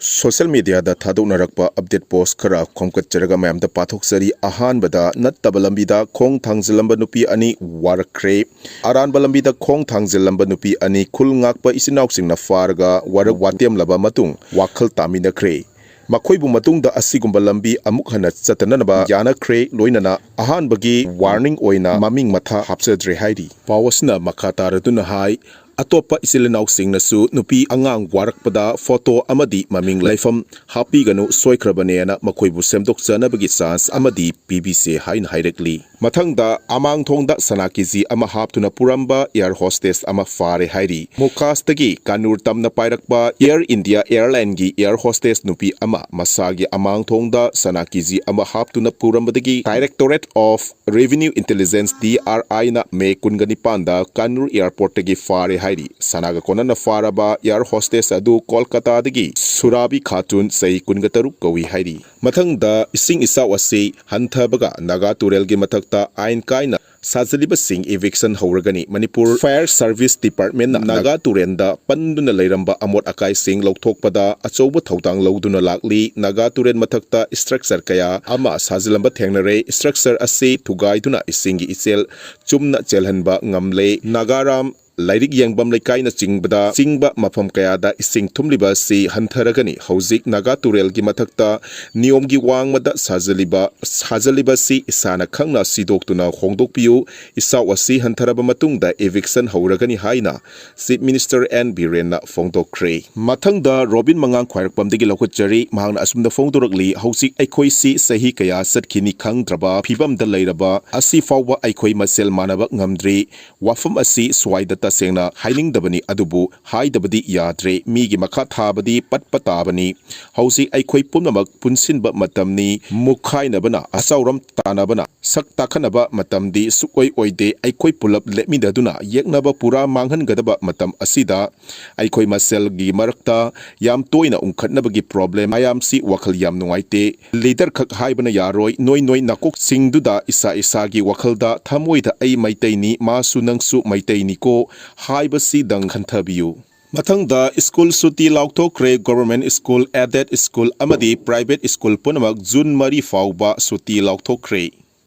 Social media da thadoknarakpa update post khara khomkatcharaga mayamda pathokchari ahanbada nattaba lambida khong thangjilamba nupi ani warakre aranba lambida khong thangjilamba nupi ani khulngakpa isinausingna farga warak watem laba matung wakhal taminakre makhoi bu matung da asigumba lambi amuk hana chatananaba yanakre loinana ahanbagi warning oina maming matha hapsadre haidi pawasna makataraduna hai Atopa isilinau sing nasu nupi angang warakpada photo amadi maming laifam happy ganu soikrabane na makoibu semdok jana bagi sans amadi BBC hain directly mathangda Amangthongda Sana kiji ama haptuna puramba air hostess ama fare hairi mukastagi kanur tamna pairakba Air India airline gi air hostess nupi ama masagi Amangthongda Sana kiji ama haptuna purambadagi Directorate of Revenue Intelligence DRI na me kungani panda kanur airport tagi fare hairi sanaga konana faraba air hostess adu Kolkata dagi Surabi Khatun sei kungataruk kawi hairi mathangda ising isa wasi hanthabaga naga turel gi mathakta ain kaina sajaliba sing eviction howragani Manipur Fire Service Department naga turenda panduna leiramba amot akai sing lokthokpada achouba thautang loduna lakli naga turen mathakta structure kaya ama sajilamba thengnare structure asi thugaiduna isingi ichel chumna chelhanba ngamle nagaram Lairik yangbam laikai na chingba mafam kayada ising thumliba si hantaragani hauzik naga turel gi mathakta niyom gi wangmada sajaliba si isana khangna sidoktuna hongdokpiu isawasi hantaraba matungda eviction hauragani haina Chief Minister N Biren na phongdokre mathangda Robin Mangang khwairakpam degi lokotjari mahangna asumda phongdorakli hauzik aikhoi si sahi kaya satkini khangdraba phibam da leiraba asi fawba aikhoi masel manaba ngamdri wafam asi swaida tasengna haining dabani adubu hai dabadi yadre migi makha thabadi patpatabani hausi aikhoi punamak punsinba matamni mukhainabana asauram tanabana sak takhanaba matamdi sukoi oide aikhoi pulap lemidaduna yeknaba pura manghan gadaba matam asida aikhoi masel gi marakta yam toina ungkhatnabagi problem ayam si wakhal yam nungaite leader khak haibana yaroi noi nakok singduda isa gi wakhalda thamoida ai maitaini masu nangsu maitaini ko haibasi dang khanthabiu mathangda school suti laukthokre government school aided school amadi private school punamak June 3 fawba suti laukthokre